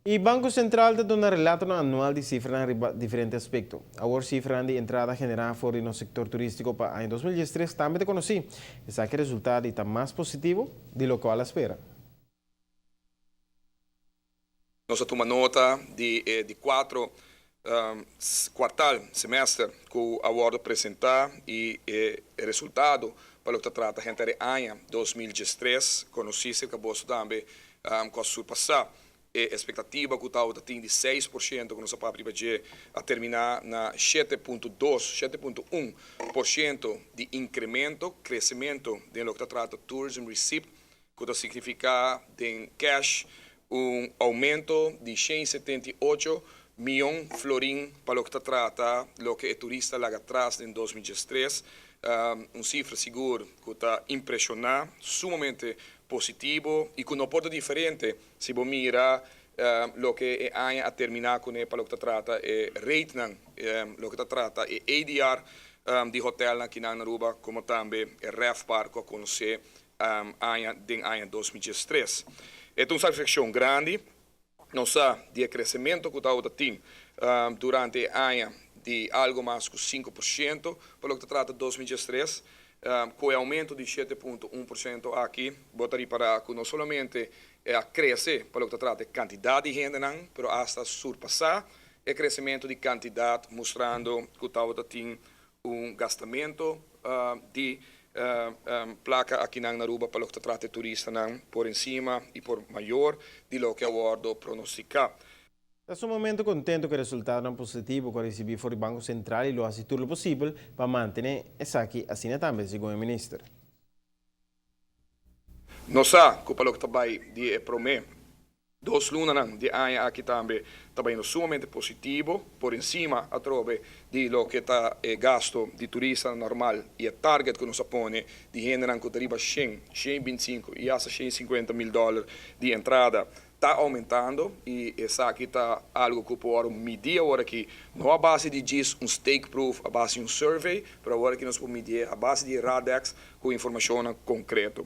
O Banco Central te dá um relato anual de cifras em diferentes aspectos. A cifra de entrada generada fora no sector turístico para em 2013 também te conheci. Esse que o resultado está mais positivo do que a espera. Nós tomamos nota de quatro quartal, semestre, que o awardo apresentar e o resultado para o que trata a gente de ano 2013, conheci-se que acabou também com a surpassar a expectativa que estava de 6%, que nós vamos a terminar na 7,1% de incremento, crescimento de lo que trata tourism receipt, que significa de cash aumento de 178 milhões de florim para o que trata lo que o turista lá atrás em 2013. Cifra seguro que está impressionante, sumamente positivo e que não pode diferente se você mira lo que é a terminar com para o que trata rating, lo que trata ADR de hotel aqui na Aruba, como também o RevPAR que conhece em 2013. É uma satisfação grande, não só de crescimento que está tendo durante o ano de algo mais que 5%, pelo que trata de 2013, com o aumento de 7,1% aqui, botaria para que não somente crescer, pelo que trata de quantidade de gente, mas até surpassar o crescimento de quantidade, mostrando que está tendo gastamento de placa aqui na Aruba para o que trata de turista por cima e por maior de lo que o awardo pronostica. Está sumamente contente com o resultado positivo que recebi fora do Banco Central e lo hace tudo o possível para manter essa aqui assim também, segundo o ministro. Nós sabemos que para o que trabalha de promê, 2 lunas de ano aqui também indo sumamente positivo, por cima a trove de lo que está gasto de turista normal e a target que nos põe de gente que arriba 100, 125 e até 150 mil dólares de entrada. Está aumentando e essa aqui está algo que podemos medir agora aqui, não a base de GIS, stake proof, a base de survey, mas agora que nós podemos medir a base de RADEX com informação concreta.